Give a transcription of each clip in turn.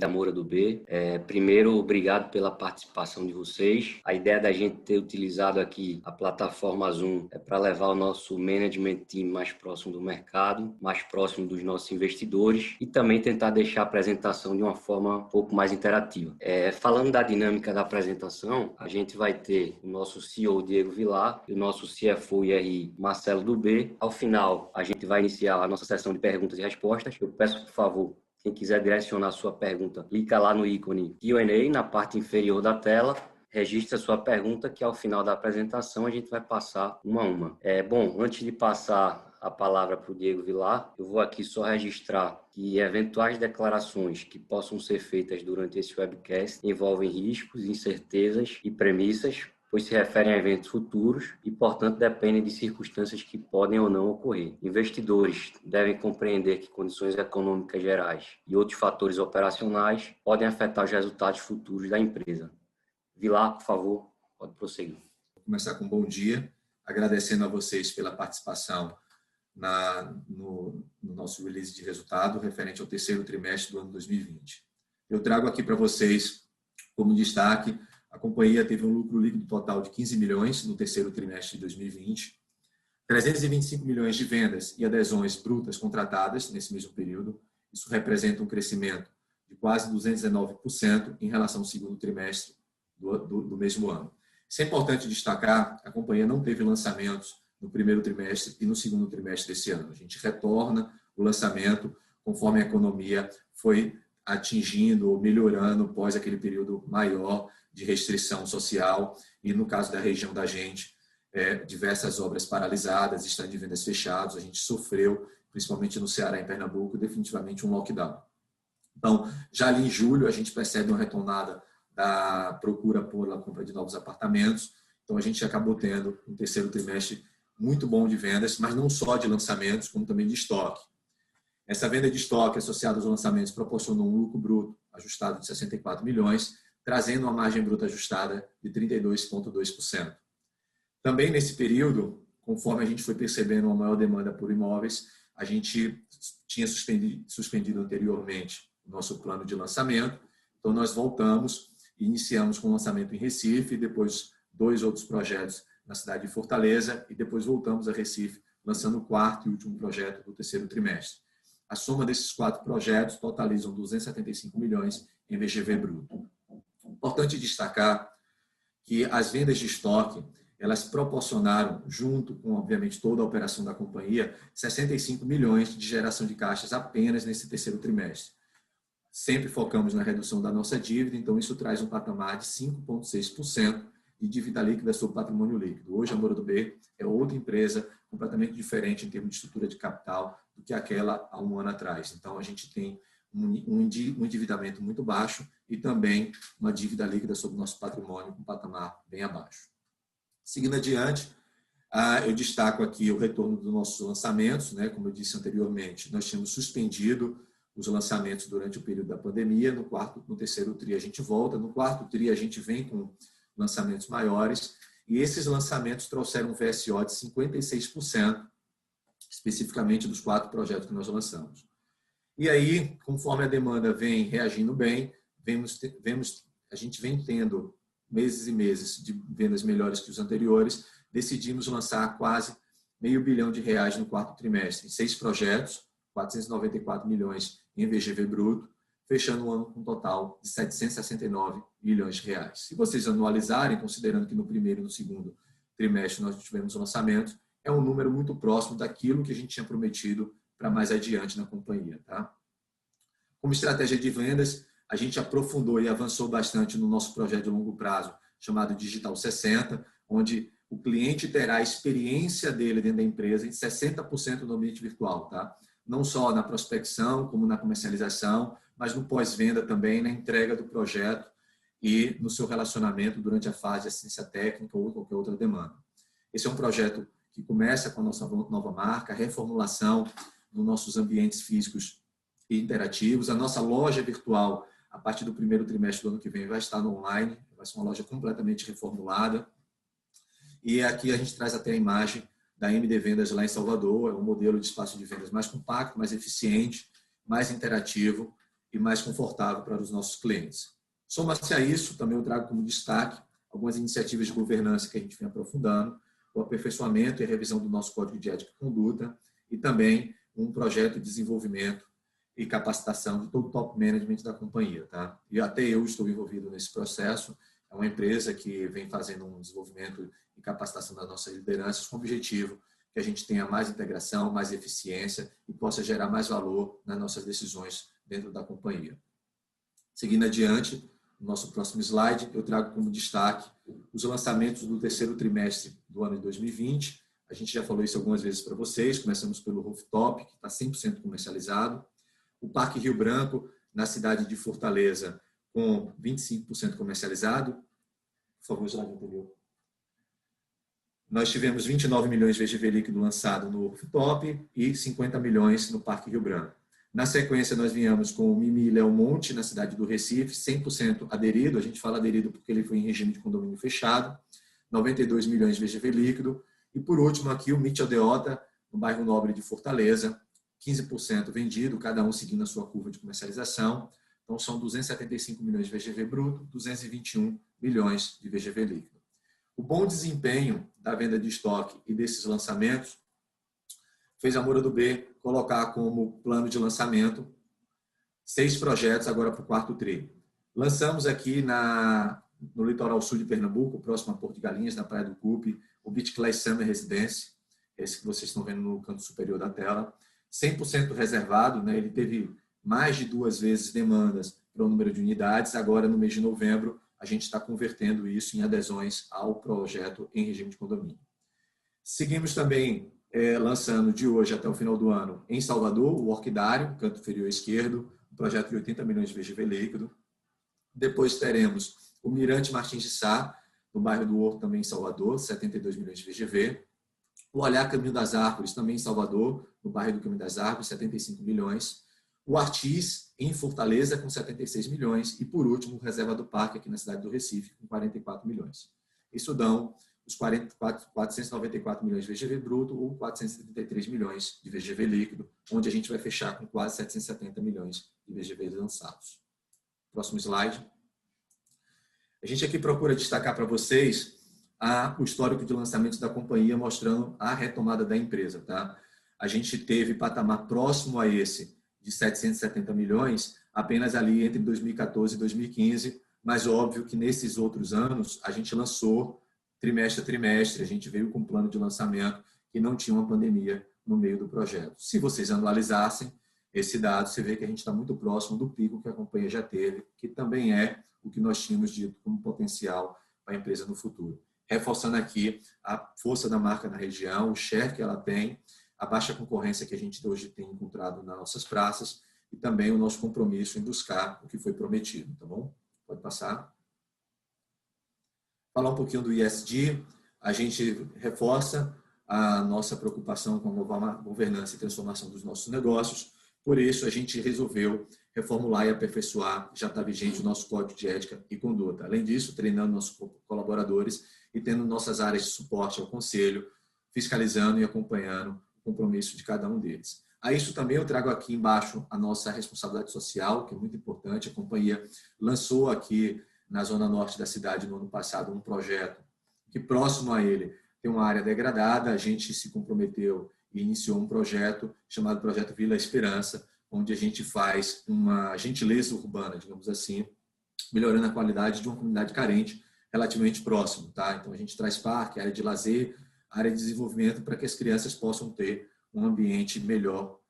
da Moura do B. Primeiro, obrigado pela participação de vocês. A ideia da gente ter utilizado aqui a plataforma Zoom é para levar o nosso management team mais próximo do mercado, mais próximo dos nossos investidores e também tentar deixar a apresentação de uma forma um pouco mais interativa. Falando da dinâmica da apresentação, a gente vai ter o nosso CEO Diego Vilar e o nosso CFO e RI Marcelo do B. Ao final, a gente vai iniciar a nossa sessão de perguntas e respostas. Eu peço, por favor, quem quiser direcionar sua pergunta, clica lá no ícone Q&A na parte inferior da tela, registra sua pergunta que ao final da apresentação a gente vai passar uma a uma. Bom, antes de passar a palavra para o Diego Vilar, eu vou aqui só registrar que eventuais declarações que possam ser feitas durante esse webcast envolvem riscos, incertezas e premissas, pois se referem a eventos futuros e, portanto, dependem de circunstâncias que podem ou não ocorrer. Investidores devem compreender que condições econômicas gerais e outros fatores operacionais podem afetar os resultados futuros da empresa. Vilar, por favor, pode prosseguir. Vou começar com um bom dia, agradecendo a vocês pela participação no nosso release de resultado referente ao terceiro trimestre do ano 2020. Eu trago aqui para vocês, como destaque, a companhia teve um lucro líquido total de 15 milhões no terceiro trimestre de 2020, 325 milhões de vendas e adesões brutas contratadas nesse mesmo período. Isso representa um crescimento de quase 219% em relação ao segundo trimestre do mesmo ano. Isso é importante destacar, a companhia não teve lançamentos no primeiro trimestre e no segundo trimestre desse ano. A gente retorna o lançamento conforme a economia foi atingindo ou melhorando após aquele período maior de restrição social e, no caso da região da gente, diversas obras paralisadas, stand de vendas fechados. A gente sofreu, principalmente no Ceará e em Pernambuco, definitivamente um lockdown. Então, já ali em julho, a gente percebe uma retomada da procura pela compra de novos apartamentos. Então, a gente acabou tendo um terceiro trimestre muito bom de vendas, mas não só de lançamentos, como também de estoque. Essa venda de estoque associada aos lançamentos proporcionou um lucro bruto ajustado de 64 milhões, trazendo uma margem bruta ajustada de 32,2%. Também nesse período, conforme a gente foi percebendo uma maior demanda por imóveis, a gente tinha suspendido anteriormente o nosso plano de lançamento. Então, nós voltamos e iniciamos com o lançamento em Recife, depois 2 outros projetos na cidade de Fortaleza e depois voltamos a Recife, lançando o quarto e último projeto do terceiro trimestre. A soma desses 4 projetos totalizam 275 milhões em VGV bruto. Importante destacar que as vendas de estoque, elas proporcionaram, junto com, obviamente, toda a operação da companhia, 65 milhões de geração de caixas apenas nesse terceiro trimestre. Sempre focamos na redução da nossa dívida, então isso traz um patamar de 5,6% de dívida líquida sobre patrimônio líquido. Hoje, a Moura do B é outra empresa completamente diferente em termos de estrutura de capital do que aquela há um ano atrás. Então, a gente tem um endividamento muito baixo e também uma dívida líquida sobre o nosso patrimônio com um patamar bem abaixo. Seguindo adiante, eu destaco aqui o retorno dos nossos lançamentos. Como eu disse anteriormente, nós tínhamos suspendido os lançamentos durante o período da pandemia. No terceiro TRI a gente volta, no quarto TRI a gente vem com lançamentos maiores e esses lançamentos trouxeram um VSO de 56%, especificamente dos 4 projetos que nós lançamos. E aí, conforme a demanda vem reagindo bem, a gente vem tendo meses e meses de vendas melhores que os anteriores, decidimos lançar quase R$500 milhão no quarto trimestre, em 6 projetos, 494 milhões em VGV bruto, fechando o ano com um total de 769 milhões de reais. Se vocês anualizarem, considerando que no primeiro e no segundo trimestre nós tivemos lançamentos, é um número muito próximo daquilo que a gente tinha prometido para mais adiante na companhia. Tá? Como estratégia de vendas, a gente aprofundou e avançou bastante no nosso projeto de longo prazo, chamado Digital 60, onde o cliente terá a experiência dele dentro da empresa em 60% no ambiente virtual. Tá? Não só na prospecção, como na comercialização, mas no pós-venda também, na entrega do projeto e no seu relacionamento durante a fase de assistência técnica ou qualquer outra demanda. Esse é um projeto que começa com a nossa nova marca, a reformulação dos nossos ambientes físicos e interativos. A nossa loja virtual, a partir do primeiro trimestre do ano que vem, vai estar no online, vai ser uma loja completamente reformulada. E aqui a gente traz até a imagem da MD Vendas lá em Salvador. É um modelo de espaço de vendas mais compacto, mais eficiente, mais interativo e mais confortável para os nossos clientes. Soma-se a isso, também eu trago como destaque algumas iniciativas de governança que a gente vem aprofundando, o aperfeiçoamento e a revisão do nosso Código de Ética e Conduta e também um projeto de desenvolvimento e capacitação de todo o top management da companhia. Tá? E até eu estou envolvido nesse processo. É uma empresa que vem fazendo um desenvolvimento e capacitação das nossas lideranças com o objetivo que a gente tenha mais integração, mais eficiência e possa gerar mais valor nas nossas decisões dentro da companhia. Seguindo adiante, no nosso próximo slide, eu trago como destaque os lançamentos do terceiro trimestre do ano de 2020. A gente já falou isso algumas vezes para vocês. Começamos pelo Rooftop, que está 100% comercializado. O Parque Rio Branco, na cidade de Fortaleza, com 25% comercializado. Por favor, slide anterior. Nós tivemos 29 milhões de VGV líquido lançado no Rooftop e 50 milhões no Parque Rio Branco. Na sequência, nós viemos com o Mimi Léo Monte, na cidade do Recife, 100% aderido. A gente fala aderido porque ele foi em regime de condomínio fechado. 92 milhões de VGV líquido. E, por último, aqui o Mitchell Deota, no bairro Nobre de Fortaleza, 15% vendido, cada um seguindo a sua curva de comercialização. Então, são 275 milhões de VGV bruto, 221 milhões de VGV líquido. O bom desempenho da venda de estoque e desses lançamentos fez a Moura do B colocar como plano de lançamento 6 projetos agora para o quarto tri. Lançamos aqui no litoral sul de Pernambuco, próximo a Porto de Galinhas, na Praia do Cupe, o Beach Class Summer Residence, esse que vocês estão vendo no canto superior da tela, 100% reservado, né? Ele teve mais de 2 vezes demandas para o número de unidades. Agora, no mês de novembro, a gente está convertendo isso em adesões ao projeto em regime de condomínio. Seguimos também lançando de hoje até o final do ano em Salvador, o Orquidário, canto inferior esquerdo, um projeto de 80 milhões de VGV líquido. Depois teremos o Mirante Martins de Sá, no bairro do Horto, também em Salvador, 72 milhões de VGV. O Olhar Caminho das Árvores, também em Salvador, no bairro do Caminho das Árvores, 75 milhões. O Artis, em Fortaleza, com 76 milhões. E, por último, o Reserva do Parque, aqui na cidade do Recife, com 44 milhões. Isso dão os 494 milhões de VGV bruto ou 473 milhões de VGV líquido, onde a gente vai fechar com quase 770 milhões de VGV lançados. Próximo slide. A gente aqui procura destacar para vocês o histórico de lançamentos da companhia, mostrando a retomada da empresa. Tá? A gente teve patamar próximo a esse de 770 milhões apenas ali entre 2014 e 2015, mas óbvio que nesses outros anos a gente lançou trimestre a trimestre, a gente veio com um plano de lançamento que não tinha uma pandemia no meio do projeto. Se vocês analisassem esse dado, você vê que a gente está muito próximo do pico que a companhia já teve, que também é o que nós tínhamos dito como potencial para a empresa no futuro. Reforçando aqui a força da marca na região, o share que ela tem, a baixa concorrência que a gente hoje tem encontrado nas nossas praças e também o nosso compromisso em buscar o que foi prometido, tá bom? Pode passar. Falar um pouquinho do ESG, a gente reforça a nossa preocupação com a nova governança e transformação dos nossos negócios. Por isso, a gente resolveu reformular e aperfeiçoar, já está vigente o nosso Código de Ética e Conduta. Além disso, treinando nossos colaboradores e tendo nossas áreas de suporte ao Conselho, fiscalizando e acompanhando o compromisso de cada um deles. A isso também eu trago aqui embaixo a nossa responsabilidade social, que é muito importante. A companhia lançou aqui na zona norte da cidade no ano passado um projeto que próximo a ele tem uma área degradada. A gente se comprometeu e iniciou um projeto chamado Projeto Vila Esperança, onde a gente faz uma gentileza urbana, digamos assim, melhorando a qualidade de uma comunidade carente relativamente próximo. Tá? Então a gente traz parque, área de lazer, área de desenvolvimento para que as crianças possam ter um ambiente melhor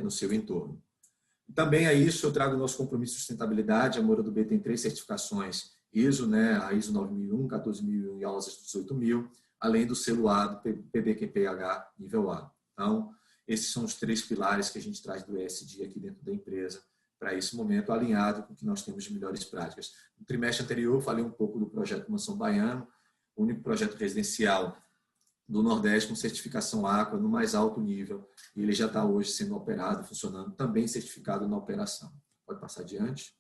no seu entorno. Também a isso eu trago o nosso compromisso de sustentabilidade. A Moura do B tem 3 certificações ISO, né? A ISO 9001, 14000 e a OSAS 18000, além do selo A do PDQPH nível A. Então, esses são os 3 pilares que a gente traz do ESG aqui dentro da empresa para esse momento, alinhado com o que nós temos de melhores práticas. No trimestre anterior, eu falei um pouco do projeto Mansão Baiano, o único projeto residencial do Nordeste com certificação Aqua no mais alto nível, e ele já está hoje sendo operado, funcionando, também certificado na operação. Pode passar adiante.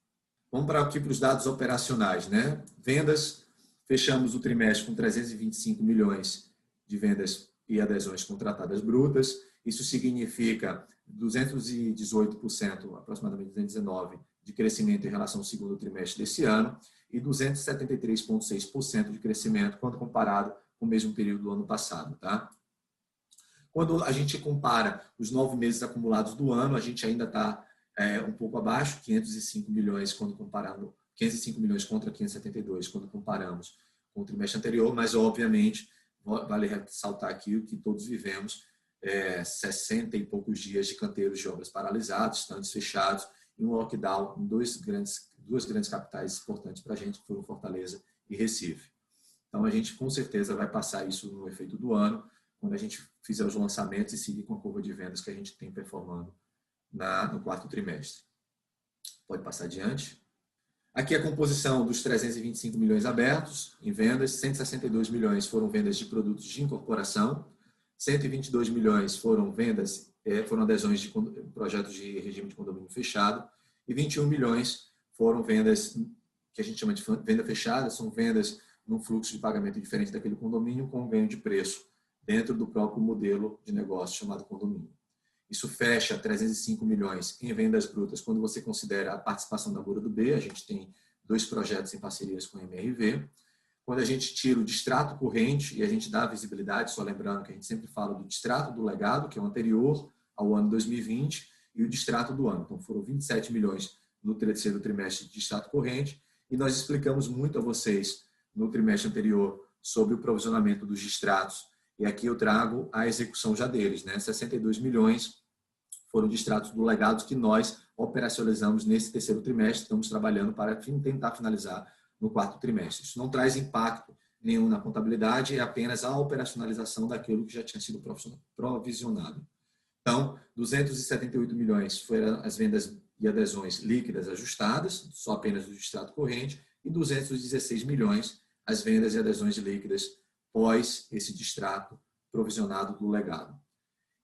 Vamos para aqui para os dados operacionais, né? Vendas, fechamos o trimestre com 325 milhões de vendas e adesões contratadas brutas. Isso significa 218%, aproximadamente 219%, de crescimento em relação ao segundo trimestre desse ano e 273,6% de crescimento quando comparado com o mesmo período do ano passado. Tá? Quando a gente compara os 9 meses acumulados do ano, a gente ainda está um pouco abaixo, 505 milhões quando comparando, 505 milhões contra 572 quando comparamos com o trimestre anterior, mas obviamente vale ressaltar aqui o que todos vivemos, 60 e poucos dias de canteiros de obras paralisados, estandes fechados e um lockdown em duas grandes capitais importantes para a gente, que foram Fortaleza e Recife. Então a gente com certeza vai passar isso no efeito do ano, quando a gente fizer os lançamentos e seguir com a curva de vendas que a gente tem performando no quarto trimestre. Pode passar adiante. Aqui a composição dos 325 milhões abertos em vendas, 162 milhões foram vendas de produtos de incorporação, 122 milhões foram adesões de projetos de regime de condomínio fechado e 21 milhões foram vendas que a gente chama de venda fechada, são vendas num fluxo de pagamento diferente daquele condomínio com ganho de preço dentro do próprio modelo de negócio chamado condomínio. Isso fecha 305 milhões em vendas brutas quando você considera a participação da Moura do B. A gente tem 2 projetos em parcerias com a MRV. Quando a gente tira o distrato corrente e a gente dá visibilidade, só lembrando que a gente sempre fala do distrato do legado, que é o anterior ao ano 2020, e o distrato do ano. Então foram 27 milhões no terceiro trimestre de distrato corrente e nós explicamos muito a vocês no trimestre anterior sobre o provisionamento dos distratos. E aqui eu trago a execução já deles, né? 62 milhões foram distratos do legado que nós operacionalizamos nesse terceiro trimestre. Estamos trabalhando para tentar finalizar no quarto trimestre. Isso não traz impacto nenhum na contabilidade, é apenas a operacionalização daquilo que já tinha sido provisionado. Então, 278 milhões foram as vendas e adesões líquidas ajustadas, só apenas do distrato corrente, e 216 milhões as vendas e adesões líquidas pós esse distrato provisionado do legado.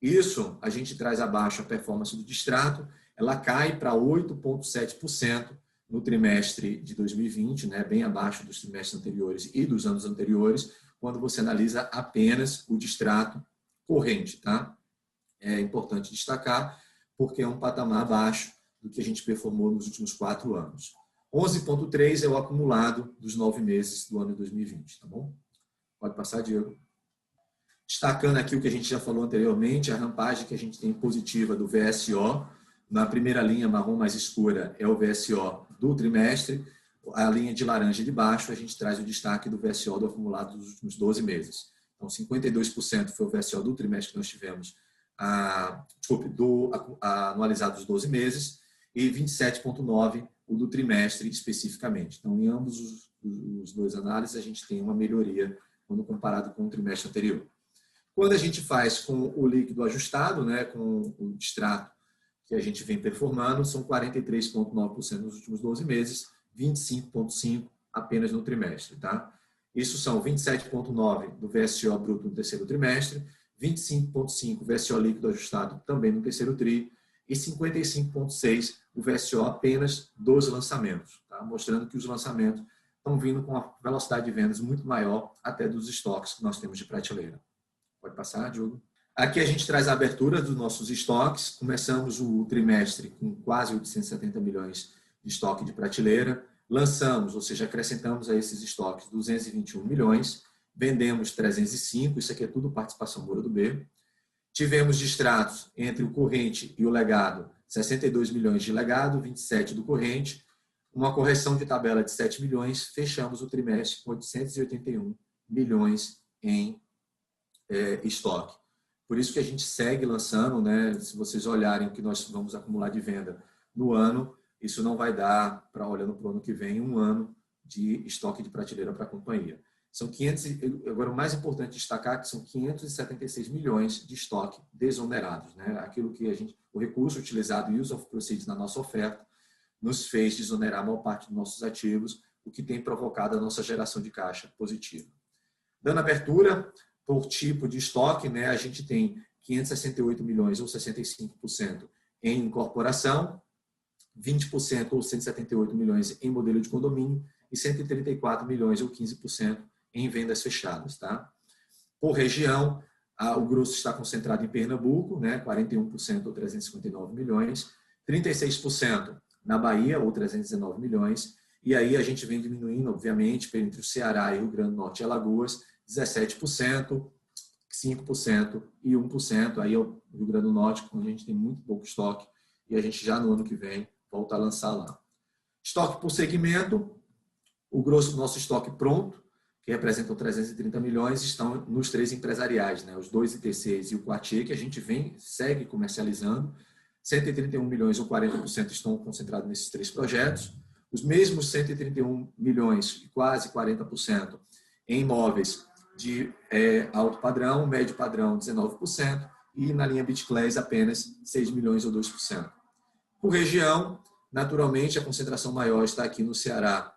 Isso, a gente traz abaixo a performance do distrato, ela cai para 8,7% no trimestre de 2020, né, bem abaixo dos trimestres anteriores e dos anos anteriores, quando você analisa apenas o distrato corrente. Tá? É importante destacar, porque é um patamar abaixo do que a gente performou nos últimos 4 anos. 11,3% é o acumulado dos 9 meses do ano de 2020. Tá bom? Pode passar, Diego. Destacando aqui o que a gente já falou anteriormente, a rampagem que a gente tem positiva do VSO. Na primeira linha marrom mais escura é o VSO do trimestre. A linha de laranja de baixo, a gente traz o destaque do VSO do acumulado dos últimos 12 meses. Então, 52% foi o VSO do trimestre que nós tivemos, anualizado dos 12 meses, e 27,9% o do trimestre especificamente. Então, em ambos os 2 análises, a gente tem uma melhoria quando comparado com o trimestre anterior. Quando a gente faz com o líquido ajustado, né, com o distrato que a gente vem performando, são 43,9% nos últimos 12 meses, 25,5% apenas no trimestre. Tá? Isso são 27,9% do VSO bruto no terceiro trimestre, 25,5% VSO líquido ajustado também no terceiro tri e 55,6% o VSO apenas dos lançamentos, tá? Mostrando que os lançamentos estão vindo com uma velocidade de vendas muito maior até dos estoques que nós temos de prateleira. Pode passar, Diogo. Aqui a gente traz a abertura dos nossos estoques. Começamos o trimestre com quase 870 milhões de estoque de prateleira. Lançamos, ou seja, acrescentamos a esses estoques 221 milhões. Vendemos 305, isso aqui é tudo participação Moura do B. Tivemos distratos entre o corrente e o legado, 62 milhões de legado, 27 do corrente. Uma correção de tabela de 7 milhões. Fechamos o trimestre com 881 milhões em estoque. Por isso que a gente segue lançando, né? Se vocês olharem o que nós vamos acumular de venda no ano, isso não vai dar, olhando para o ano que vem, um ano de estoque de prateleira para a companhia. São 500, agora o mais importante destacar que são 576 milhões de estoque desonerados, né? Aquilo que o recurso utilizado, use of proceeds na nossa oferta, nos fez desonerar a maior parte dos nossos ativos, o que tem provocado a nossa geração de caixa positiva. Dando abertura por tipo de estoque, né, a gente tem 568 milhões ou 65% em incorporação, 20% ou 178 milhões em modelo de condomínio e 134 milhões ou 15% em vendas fechadas. Tá? Por região, o grosso está concentrado em Pernambuco, né, 41% ou 359 milhões, 36% na Bahia, ou 319 milhões, e aí a gente vem diminuindo, obviamente, entre o Ceará e o Rio Grande do Norte e Alagoas, 17%, 5% e 1%. Aí é o Rio Grande do Norte, onde a gente tem muito pouco estoque, e a gente já no ano que vem volta a lançar lá. Estoque por segmento, o grosso do nosso estoque pronto, que representam 330 milhões, estão nos 3 empresariais, né? Os 2 ITCs e o Quartier, que a gente segue comercializando. 131 milhões ou 40% estão concentrados nesses 3 projetos. Os mesmos 131 milhões, quase 40%, em imóveis de alto padrão, médio padrão 19%, e na linha Bitclays apenas 6 milhões ou 2%. Por região, naturalmente, a concentração maior está aqui no Ceará,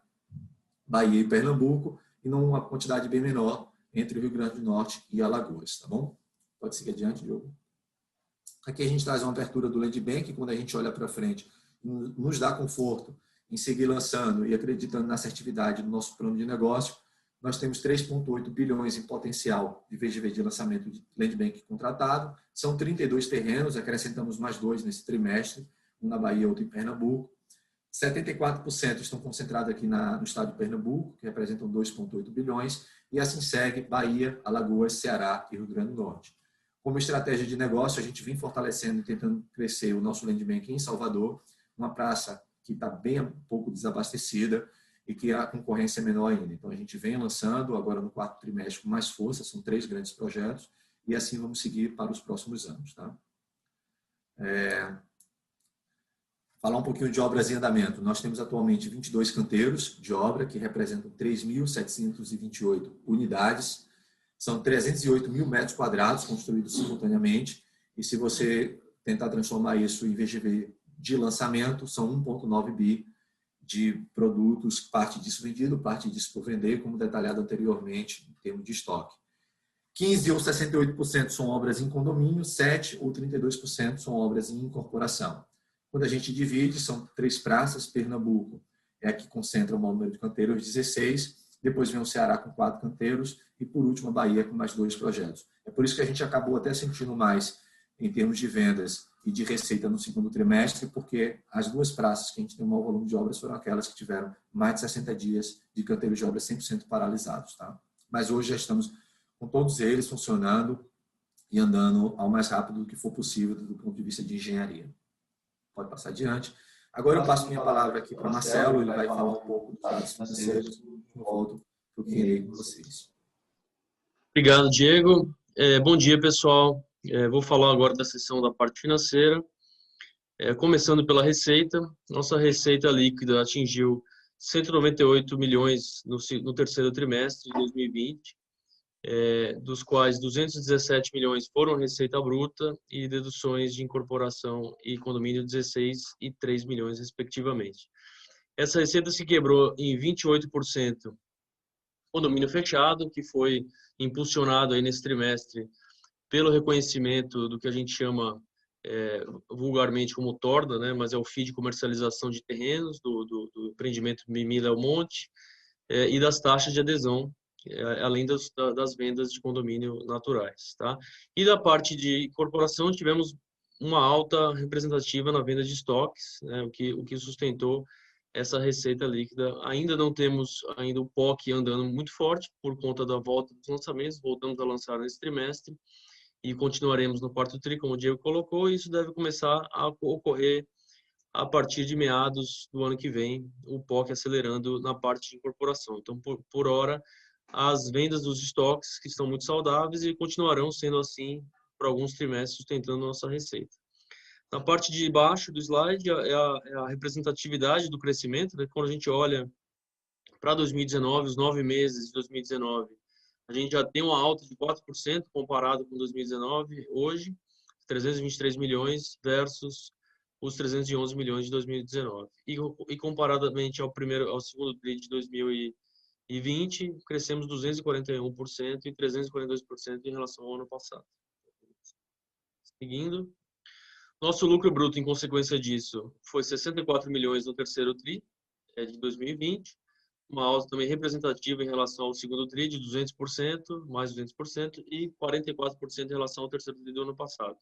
Bahia e Pernambuco, e numa quantidade bem menor entre o Rio Grande do Norte e Alagoas, tá bom? Pode seguir adiante, Diogo. Aqui a gente traz uma abertura do Land Bank, quando a gente olha para frente, nos dá conforto em seguir lançando e acreditando na assertividade do nosso plano de negócio. Nós temos 3,8 bilhões em potencial de VGV de lançamento de Land Bank contratado. São 32 terrenos, acrescentamos mais 2 nesse trimestre, um na Bahia e outro em Pernambuco. 74% estão concentrados aqui no estado de Pernambuco, que representam 2,8 bilhões, e assim segue Bahia, Alagoas, Ceará e Rio Grande do Norte. Como estratégia de negócio, a gente vem fortalecendo e tentando crescer o nosso Land Bank em Salvador, uma praça que está bem um pouco desabastecida e que a concorrência é menor ainda. Então, a gente vem lançando agora no 4º trimestre com mais força, são 3 grandes projetos, e assim vamos seguir para os próximos anos. Tá? Falar um pouquinho de obras em andamento. Nós temos atualmente 22 canteiros de obra, que representam 3.728 unidades. São 308 mil metros quadrados construídos simultaneamente. E se você tentar transformar isso em VGV de lançamento, são 1,9 bi de produtos, parte disso vendido, parte disso por vender, como detalhado anteriormente em termos de estoque. 15% ou 68% são obras em condomínio, 7% ou 32% são obras em incorporação. Quando a gente divide, são 3 praças, Pernambuco é a que concentra o maior número de canteiros, 16, depois vem o Ceará com 4 canteiros e, por último, a Bahia com mais 2 projetos. É por isso que a gente acabou até sentindo mais em termos de vendas e de receita no 2º trimestre, porque as 2 praças que a gente tem um maior volume de obras foram aquelas que tiveram mais de 60 dias de canteiros de obras 100% paralisados. Tá? Mas hoje já estamos com todos eles funcionando e andando ao mais rápido do que for possível do ponto de vista de engenharia. Pode passar adiante. Agora eu passo minha palavra aqui para o Marcelo, ele vai falar um pouco dos dados financeiros, eu volto para o Q&A com vocês. Obrigado, Diego. Bom dia, pessoal. Vou falar agora da seção da parte financeira. Começando pela receita, nossa receita líquida atingiu 198 milhões no 3º trimestre de 2020, dos quais 217 milhões foram receita bruta e deduções de incorporação e condomínio 16 e 3 milhões, respectivamente. Essa receita se quebrou em 28% condomínio fechado, que foi impulsionado aí nesse trimestre pelo reconhecimento do que a gente chama vulgarmente como torda, né? Mas é o FII de comercialização de terrenos do empreendimento Mimi Léo Monte e das taxas de adesão, além das vendas de condomínio naturais. Tá? E da parte de incorporação, tivemos uma alta representativa na venda de estoques, né? o que sustentou essa receita líquida. Ainda não temos ainda o POC andando muito forte por conta da volta dos lançamentos, voltamos a lançar nesse trimestre e continuaremos no 4º tri, como o Diego colocou, e isso deve começar a ocorrer a partir de meados do ano que vem, o POC acelerando na parte de incorporação. Então, por hora, as vendas dos estoques que estão muito saudáveis e continuarão sendo assim por alguns trimestres, sustentando nossa receita. Na parte de baixo do slide é a representatividade do crescimento, né? Quando a gente olha para 2019, os 9 meses de 2019, a gente já tem uma alta de 4% comparado com 2019, hoje, 323 milhões versus os 311 milhões de 2019. E comparadamente ao 2º TRI de 2020, crescemos 241% e 342% em relação ao ano passado. Seguindo, nosso lucro bruto, em consequência disso, foi 64 milhões no 3º TRI de 2020, uma alta também representativa em relação ao 2º TRI de 200%, mais 200%, e 44% em relação ao 3º TRI do ano passado.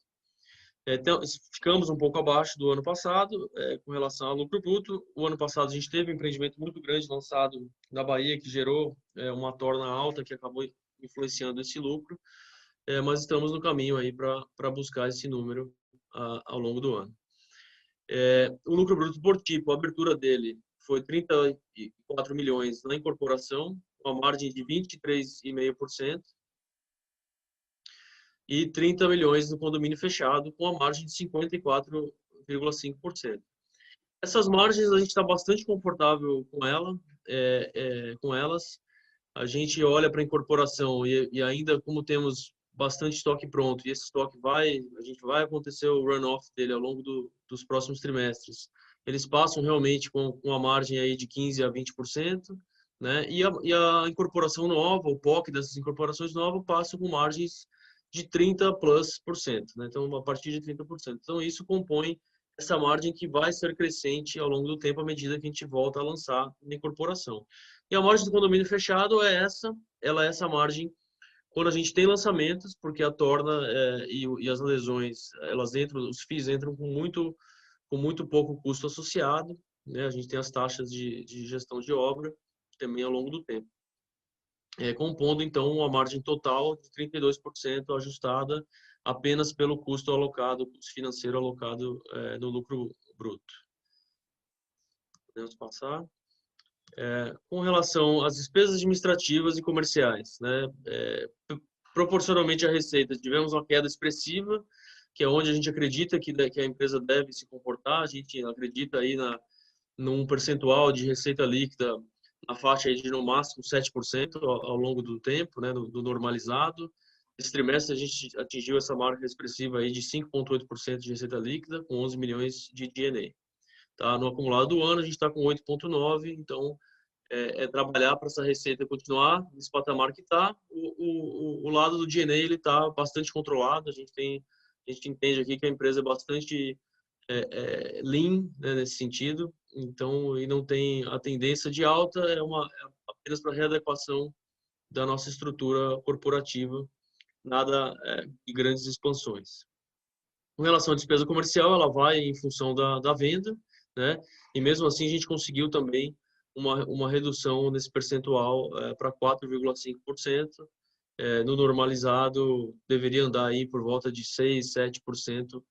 Então, ficamos um pouco abaixo do ano passado com relação ao lucro bruto. O ano passado a gente teve um empreendimento muito grande lançado na Bahia que gerou uma torna alta que acabou influenciando esse lucro, mas estamos no caminho aí para buscar esse número ao longo do ano. O lucro bruto por tipo, a abertura dele foi 34 milhões na incorporação, com a margem de 23,5%. E 30 milhões no condomínio fechado, com a margem de 54,5%. Essas margens a gente está bastante confortável com elas. A gente olha para a incorporação e ainda como temos bastante estoque pronto, e esse estoque a gente vai acontecer o runoff dele ao longo dos próximos trimestres. Eles passam realmente com a margem aí de 15% a 20%, né? E a incorporação nova, o POC dessas incorporações novas, passa com margens de 30+%, né? Então, a partir de 30%. Então, isso compõe essa margem que vai ser crescente ao longo do tempo à medida que a gente volta a lançar na incorporação. E a margem do condomínio fechado ela é essa margem quando a gente tem lançamentos, porque a torna e as lesões, os FIIs entram com muito pouco custo associado, né? A gente tem as taxas de gestão de obra também ao longo do tempo. Compondo, então, uma margem total de 32% ajustada apenas pelo custo financeiro alocado no lucro bruto. Podemos passar. Com relação às despesas administrativas e comerciais, né? Proporcionalmente à receita, tivemos uma queda expressiva, que é onde a gente acredita que a empresa deve se comportar. A gente acredita aí num percentual de receita líquida na faixa aí de no máximo 7% ao longo do tempo, né, do normalizado. Esse trimestre a gente atingiu essa marca expressiva aí de 5,8% de receita líquida, com 11 milhões de D&A. Tá? No acumulado do ano a gente está com 8,9%, então trabalhar para essa receita continuar nesse patamar que está. O lado do D&A ele está bastante controlado, a gente entende aqui que a empresa é bastante lean, né, nesse sentido, então, e não tem a tendência de alta, apenas para readequação da nossa estrutura corporativa, nada de grandes expansões. Com relação à despesa comercial, ela vai em função da venda, né, e mesmo assim a gente conseguiu também uma redução nesse percentual para 4,5%, no normalizado deveria andar aí por volta de 6, 7%,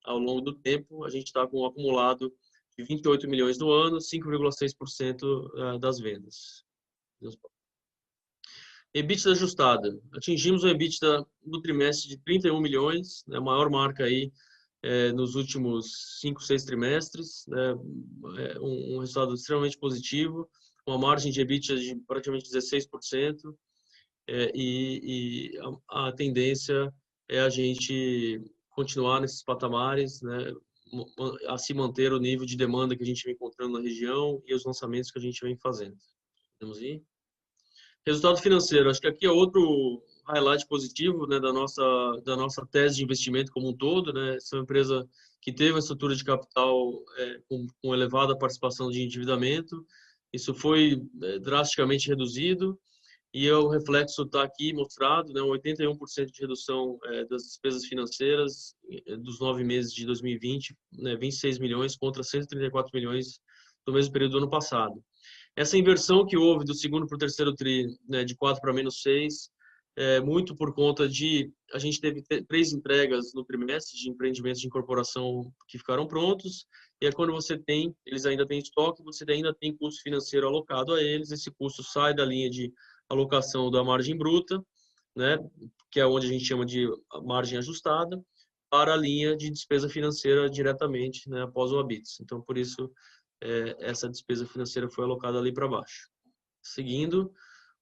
ao longo do tempo. A gente está com um acumulado de 28 milhões no ano, 5,6% das vendas. EBITDA ajustada. Atingimos o EBITDA no trimestre de 31 milhões, né, a maior marca aí nos últimos 5, 6 trimestres, né, um resultado extremamente positivo, uma margem de EBITDA de praticamente 16%, e a tendência é a gente continuar nesses patamares, né, a se manter o nível de demanda que a gente vem encontrando na região e os lançamentos que a gente vem fazendo. Vamos ir? Resultado financeiro. Acho que aqui é outro highlight positivo, né, da nossa tese de investimento como um todo, né? Essa é uma empresa que teve uma estrutura de capital com elevada participação de endividamento. Isso foi drasticamente reduzido. E o reflexo está aqui mostrado, né, 81% de redução das despesas financeiras dos 9 meses de 2020, né, 26 milhões contra 134 milhões do mesmo período do ano passado. Essa inversão que houve do segundo para o terceiro TRI, né, de 4 para -6, muito por conta de a gente teve 3 entregas no trimestre de empreendimentos de incorporação que ficaram prontos, e quando eles ainda têm estoque, você ainda tem custo financeiro alocado a eles, esse custo sai da linha de alocação da margem bruta, né, que é onde a gente chama de margem ajustada, para a linha de despesa financeira diretamente, né, após o ABITS. Então, por isso, essa despesa financeira foi alocada ali para baixo. Seguindo,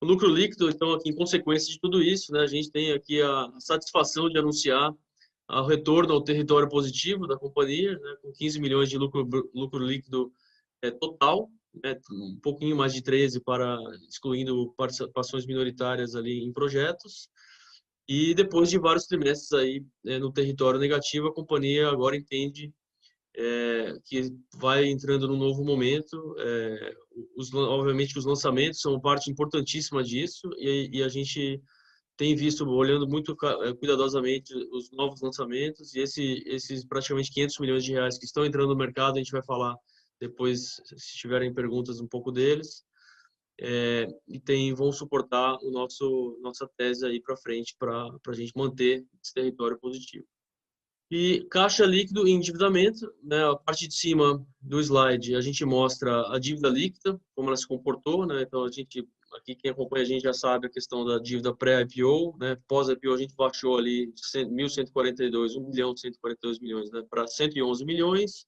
o lucro líquido, então, aqui, em consequência de tudo isso, né, a gente tem aqui a satisfação de anunciar o retorno ao território positivo da companhia, né, com 15 milhões de lucro líquido total, né, um pouquinho mais de 13 excluindo participações minoritárias ali em projetos. E depois de vários trimestres aí no território negativo, a companhia agora entende que vai entrando num novo momento. Obviamente que os lançamentos são parte importantíssima disso, e a gente tem visto, olhando muito cuidadosamente os novos lançamentos, e esses praticamente 500 milhões de reais que estão entrando no mercado, a gente vai falar depois, se tiverem perguntas, um pouco deles, e vão suportar nossa tese aí para frente, para a gente manter esse território positivo. E caixa líquido e endividamento, né? A parte de cima do slide a gente mostra a dívida líquida, como ela se comportou, né? Então aqui quem acompanha a gente já sabe a questão da dívida pré-IPO, né? Pós-IPO a gente baixou ali de 1.142, 1.142 milhões, né? Para 111 milhões.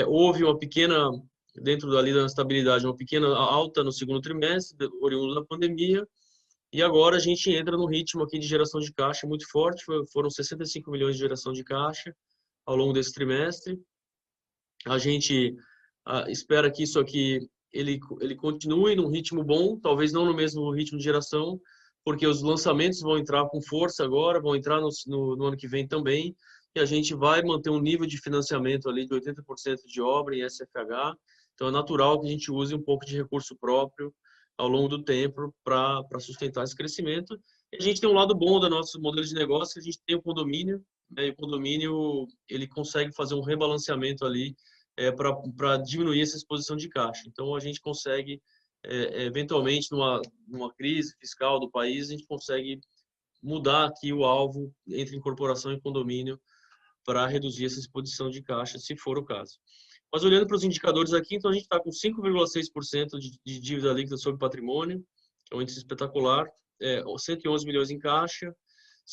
Houve uma pequena, dentro da estabilidade, uma pequena alta no segundo trimestre, oriundo da pandemia. E agora a gente entra no ritmo aqui de geração de caixa muito forte, foram 65 milhões de geração de caixa ao longo desse trimestre. A gente espera que isso aqui ele continue num ritmo bom, talvez não no mesmo ritmo de geração, porque os lançamentos vão entrar com força agora, vão entrar no ano que vem também, e a gente vai manter um nível de financiamento ali de 80% de obra em SFH, então é natural que a gente use um pouco de recurso próprio ao longo do tempo para sustentar esse crescimento. E a gente tem um lado bom do nosso modelo de negócio, que a gente tem o condomínio, né, e o condomínio ele consegue fazer um rebalanceamento ali para diminuir essa exposição de caixa. Então, a gente consegue, eventualmente, numa crise fiscal do país, a gente consegue mudar aqui o alvo entre incorporação e condomínio para reduzir essa exposição de caixa, se for o caso. Mas olhando para os indicadores aqui, então a gente está com 5,6% de dívida líquida sobre patrimônio, que é um índice espetacular, 111 milhões em caixa,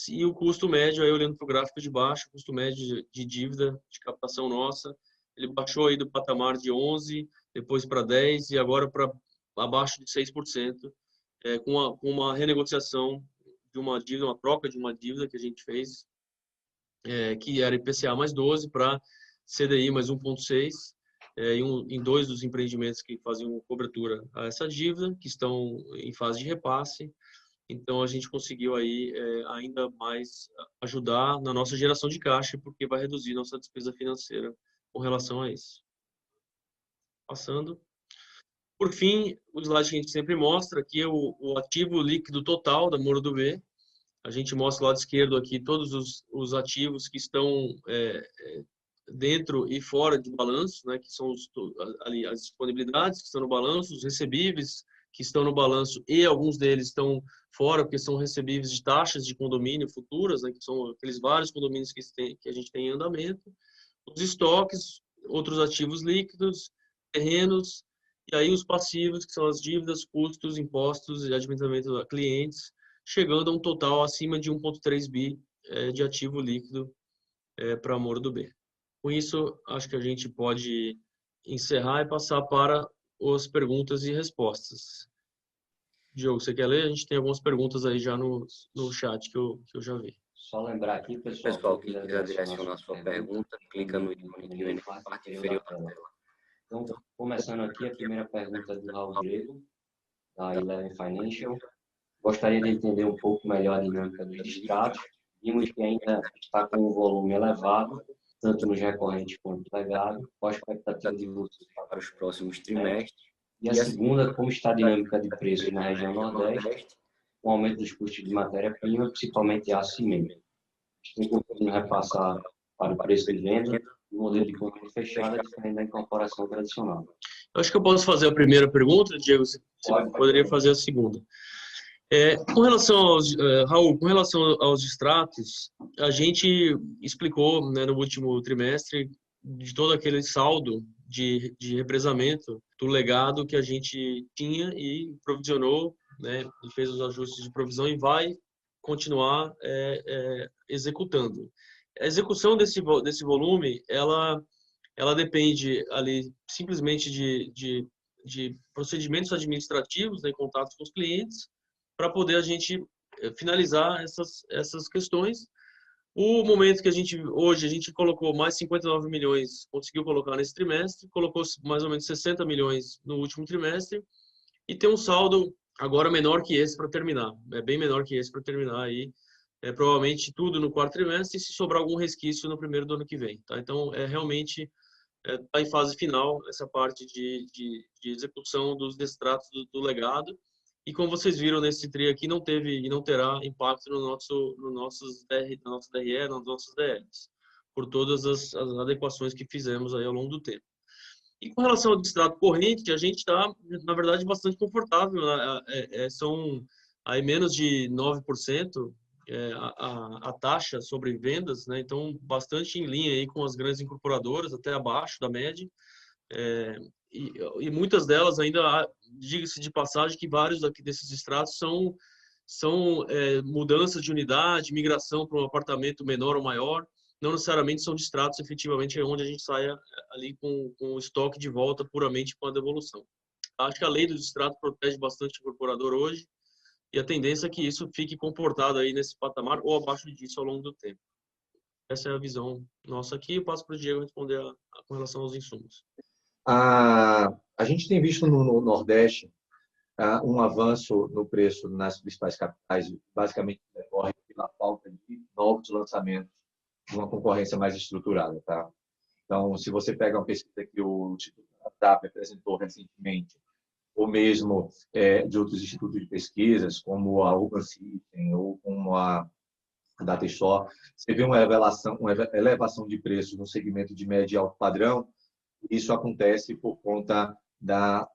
e o custo médio, aí olhando para o gráfico de baixo, o custo médio de dívida, de captação nossa, ele baixou aí do patamar de 11, depois para 10 e agora para abaixo de 6%, com uma renegociação de uma dívida, uma troca de uma dívida que a gente fez, que era IPCA mais 12 para CDI mais 1,6, em dois dos empreendimentos que faziam cobertura a essa dívida, que estão em fase de repasse. Então, a gente conseguiu aí ainda mais ajudar na nossa geração de caixa, porque vai reduzir nossa despesa financeira com relação a isso. Passando. Por fim, o slide que a gente sempre mostra aqui é o ativo líquido total da Moro do B. A gente mostra do lado esquerdo aqui todos os ativos que estão dentro e fora de balanço, né, que são ali as disponibilidades que estão no balanço, os recebíveis que estão no balanço e alguns deles estão fora, porque são recebíveis de taxas de condomínio futuras, né, que são aqueles vários condomínios que a gente tem em andamento, os estoques, outros ativos líquidos, terrenos, e aí os passivos, que são as dívidas, custos, impostos e adiantamento a clientes, chegando a um total acima de 1,3 bi de ativo líquido para a Moro do B. Com isso, acho que a gente pode encerrar e passar para as perguntas e respostas. Diogo, você quer ler? A gente tem algumas perguntas aí já no chat que eu já vi. Só lembrar aqui, pessoal, que quiser direcionar sua pergunta, clica no ícone aqui na parte inferior da tela. Então, começando aqui, a primeira pergunta é do Raul Diego, da Eleven Financial. Gostaria de entender um pouco melhor a dinâmica dos distratos. Vimos que ainda está com um volume elevado, tanto nos recorrentes quanto no legado. Qual a expectativa de vocês para os próximos trimestres? E a segunda, como está a dinâmica de preços na região Nordeste, com o aumento dos custos de matéria-prima, principalmente aço e cimento. Tem como repassar para o preço de venda o modelo de compra fechada diferente da incorporação tradicional. Eu acho que eu posso fazer a primeira pergunta, Diego, você poderia fazer a segunda. Com relação aos, Raul, com relação aos distratos, a gente explicou, né, no último trimestre de todo aquele saldo de represamento do legado que a gente tinha e provisionou, né, e fez os ajustes de provisão e vai continuar executando. A execução desse volume, ela depende ali simplesmente de procedimentos administrativos, né, em contato com os clientes, para poder a gente finalizar essas questões. O momento que hoje a gente colocou mais 59 milhões, conseguiu colocar nesse trimestre, colocou mais ou menos 60 milhões no último trimestre e tem um saldo agora menor que esse para terminar, bem menor que esse para terminar aí, provavelmente tudo no quarto trimestre e se sobrar algum resquício no primeiro do ano que vem, tá? Então, realmente está em fase final essa parte de execução dos distratos do legado. E como vocês viram nesse TRI aqui, não teve e não terá impacto nas nossas DRE, nos nossos DLs, por todas as adequações que fizemos aí ao longo do tempo. E com relação ao distrato corrente, a gente está, na verdade, bastante confortável. São aí menos de 9% a taxa sobre vendas, né? Então, bastante em linha aí com as grandes incorporadoras, até abaixo da média. E muitas delas ainda, diga-se de passagem, que vários desses distratos são mudanças de unidade, migração para um apartamento menor ou maior. Não necessariamente são distratos, efetivamente, onde a gente saia ali com o estoque de volta puramente com a devolução. Acho que a lei do distrato protege bastante o incorporador hoje e a tendência é que isso fique comportado aí nesse patamar ou abaixo disso ao longo do tempo. Essa é a visão nossa aqui. Eu passo para o Diego responder com relação aos insumos. A gente tem visto no Nordeste um avanço no preço nas principais capitais, basicamente decorre pela falta de novos lançamentos de uma concorrência mais estruturada, tá? Então, se você pega uma pesquisa que o Instituto TAP apresentou recentemente, ou mesmo de outros institutos de pesquisas, como a Urban System ou como a Datastore, você vê uma elevação de preços no segmento de médio e alto padrão. Isso acontece por conta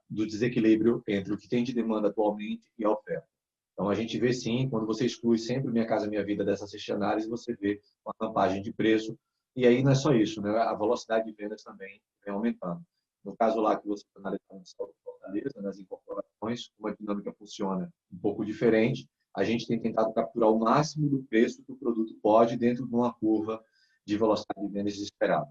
do desequilíbrio entre o que tem de demanda atualmente e a oferta. Então, a gente vê sim, quando você exclui sempre Minha Casa Minha Vida dessa cesta de análise, você vê uma rampagem de preço. E aí não é só isso, né? A velocidade de vendas também vem aumentando. No caso lá que você analisou no Fortaleza, nas incorporações, como a dinâmica funciona um pouco diferente, a gente tem tentado capturar o máximo do preço que o produto pode dentro de uma curva de velocidade de vendas esperada.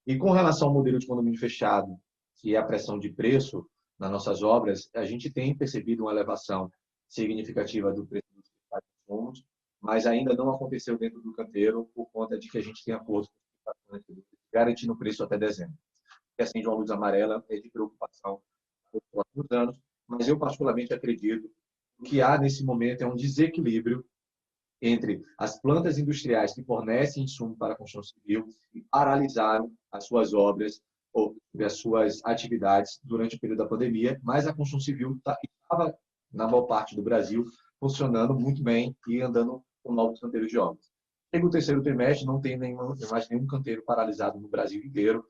E com relação ao modelo de condomínio fechado, que é a pressão de preço nas nossas obras, a gente tem percebido uma elevação significativa do preço dos insumos, mas ainda não aconteceu dentro do canteiro por conta de que a gente tem acordo com garantindo o preço até dezembro. E acende uma luz amarela é de preocupação nos próximos anos, mas eu particularmente acredito que há nesse momento é um desequilíbrio entre as plantas industriais que fornecem insumo para a construção civil e paralisaram as suas obras ou as suas atividades durante o período da pandemia, mas a construção civil estava, na maior parte do Brasil, funcionando muito bem e andando com novos canteiros de obras. No terceiro trimestre, não tem mais nenhum canteiro paralisado no Brasil inteiro,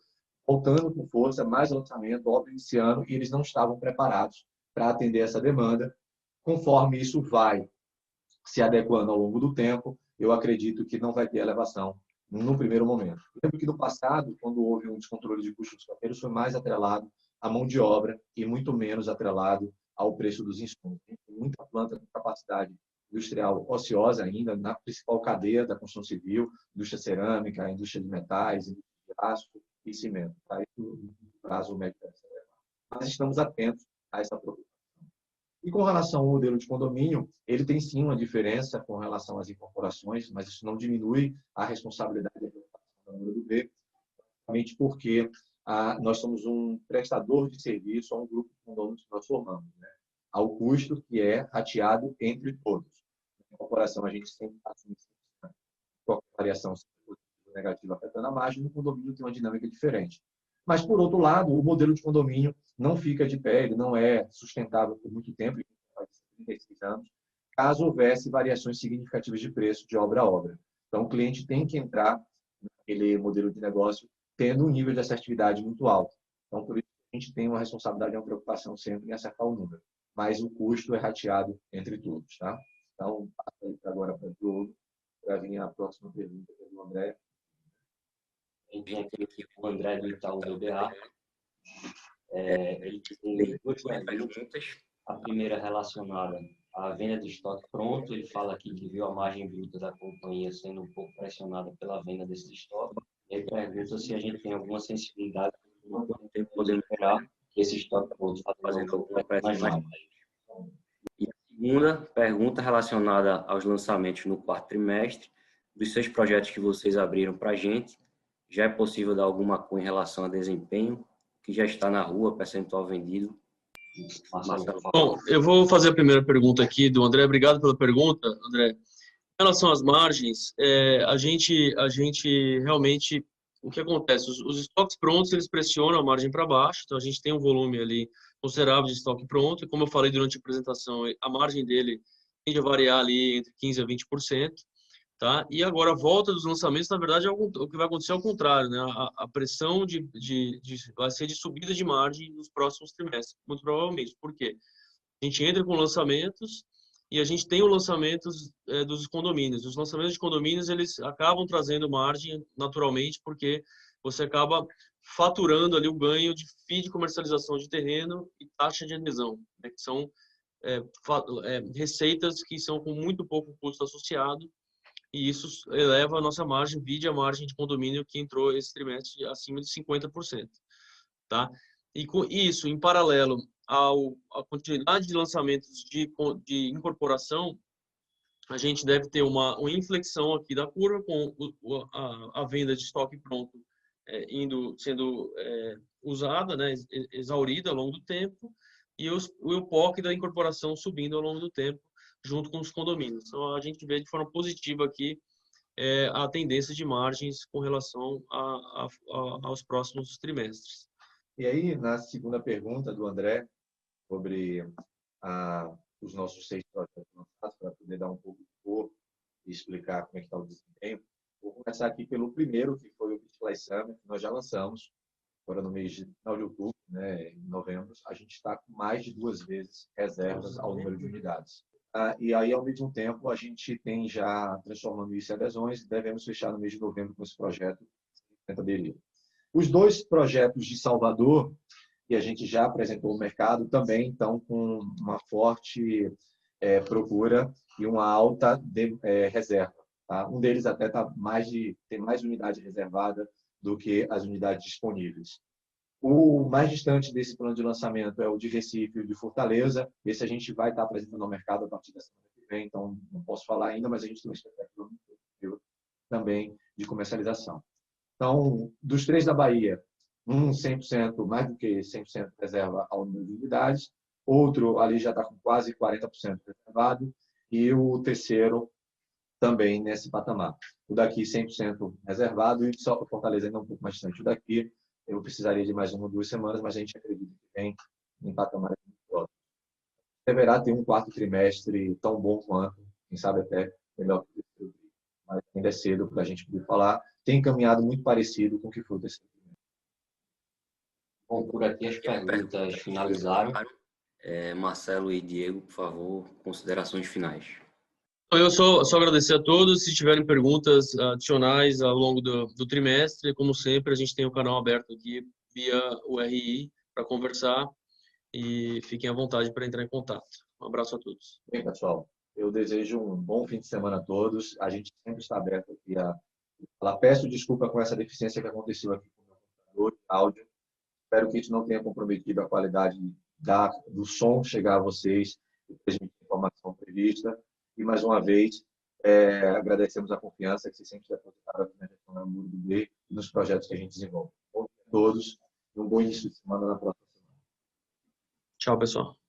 voltando com força, mais lançamento, obra iniciando, e eles não estavam preparados para atender essa demanda. Conforme isso vai se adequando ao longo do tempo, eu acredito que não vai ter elevação no primeiro momento. Lembro que no passado, quando houve um descontrole de custos dos canteiros, foi mais atrelado à mão de obra e muito menos atrelado ao preço dos insumos. Tem muita planta com capacidade industrial ociosa ainda na principal cadeia da construção civil, indústria cerâmica, indústria de metais, indústria de aço e cimento. Tá? Isso no prazo médio. Mas estamos atentos a essa preocupação. E com relação ao modelo de condomínio, ele tem sim uma diferença com relação às incorporações, mas isso não diminui a responsabilidade da número do B, principalmente porque nós somos um prestador de serviço a um grupo de condôminos que nós formamos, né? Ao custo que é rateado entre todos. Na incorporação, a gente sempre assume qualquer variação negativa afetando a margem, no condomínio tem uma dinâmica diferente. Mas, por outro lado, o modelo de condomínio não fica de pé, ele não é sustentável por muito tempo, 36 anos, caso houvesse variações significativas de preço de obra a obra. Então, o cliente tem que entrar naquele modelo de negócio tendo um nível de assertividade muito alto. Então, por isso, a gente tem uma responsabilidade e uma preocupação sempre em acertar o número. Mas o custo é rateado entre todos. Tá? Então, passo agora para o Diogo, para vir a próxima pergunta do André. A gente tem aqui o André do Itaú BBA. Ele tem duas perguntas. A primeira relacionada à venda de estoque pronto. Ele fala aqui que viu a margem bruta da companhia sendo um pouco pressionada pela venda desse estoque. Ele pergunta se a gente tem alguma sensibilidade para poder esperar esse estoque pronto fazendo alguma pressão. E a segunda pergunta relacionada aos lançamentos no quarto trimestre. Dos 6 projetos que vocês abriram para a gente, já é possível dar alguma cor em relação a desempenho, que já está na rua, percentual vendido? Bom, eu vou fazer a primeira pergunta aqui do André. Obrigado pela pergunta, André. Em relação às margens, a gente realmente, o que acontece? Os estoques prontos, eles pressionam a margem para baixo, então a gente tem um volume ali consideráveis de estoque pronto, e como eu falei durante a apresentação, a margem dele tende a variar ali entre 15% a 20%, tá? E agora a volta dos lançamentos, na verdade, o que vai acontecer é o contrário, né? A pressão vai ser de subida de margem nos próximos trimestres, muito provavelmente. Por quê? A gente entra com lançamentos e a gente tem os lançamentos dos condomínios. Os lançamentos de condomínios, eles acabam trazendo margem naturalmente, porque você acaba faturando ali o ganho de FII de comercialização de terreno e taxa de adesão, né? Que são receitas que são com muito pouco custo associado, e isso eleva a nossa margem, vide a margem de condomínio que entrou esse trimestre acima de 50%, tá? E com isso, em paralelo à continuidade de lançamentos de incorporação, a gente deve ter uma inflexão aqui da curva com a venda de estoque pronto sendo usada, né, exaurida ao longo do tempo, e o POC da incorporação subindo ao longo do tempo, junto com os condomínios. Então, a gente vê de forma positiva aqui a tendência de margens com relação aos próximos trimestres. E aí, na segunda pergunta do André, sobre os nossos 6 projetos lançados, para poder dar um pouco de cor e explicar como é que está o desempenho, vou começar aqui pelo primeiro, que foi o Beach Play Summit, que nós já lançamos, agora no mês de final de outubro, né, em novembro. A gente está com mais de 2 vezes reservas ao número de unidades. E aí, ao mesmo tempo, a gente tem já transformando isso em adesões, e devemos fechar no mês de novembro com esse projeto de aderir. Os 2 projetos de Salvador, que a gente já apresentou ao mercado, também estão com uma forte procura e uma alta reserva. Tá? Um deles até tem mais unidade reservada do que as unidades disponíveis. O mais distante desse plano de lançamento é o de Recife e o de Fortaleza. Esse a gente vai estar apresentando ao mercado a partir da semana que vem, então não posso falar ainda, mas a gente tem uma expectativa muito positiva também de comercialização. Então, dos 3 da Bahia, 100%, mais do que 100% reserva ao número de unidades, outro ali já está com quase 40% reservado, e o terceiro também nesse patamar. O daqui 100% reservado, e só para Fortaleza ainda um pouco mais distante. O daqui eu precisaria de mais 1 ou 2 semanas, mas a gente acredita que vem em patamares muito próximos. Deverá ter um 4º trimestre tão bom quanto, quem sabe até melhor que o terceiro, mas ainda é cedo para a gente poder falar. Tem caminhado muito parecido com o que foi o terceiro trimestre. Bom, por aqui as perguntas finalizaram. Marcelo e Diego, por favor, considerações finais. Eu só agradecer a todos. Se tiverem perguntas adicionais ao longo do trimestre, como sempre, a gente tem o canal aberto aqui via o RI para conversar, e fiquem à vontade para entrar em contato. Um abraço a todos. Bem, pessoal, eu desejo um bom fim de semana a todos. A gente sempre está aberto aqui a falar. Peço desculpa com essa deficiência que aconteceu aqui com o meu computador de áudio. Espero que isso não tenha comprometido a qualidade do som chegar a vocês e transmitir a informação prevista. E, mais uma vez, agradecemos a confiança que vocês sempre depositaram aqui na gestão da Muro do B e nos projetos que a gente desenvolve. Bom dia a todos e um bom início de semana na próxima semana. Tchau, pessoal.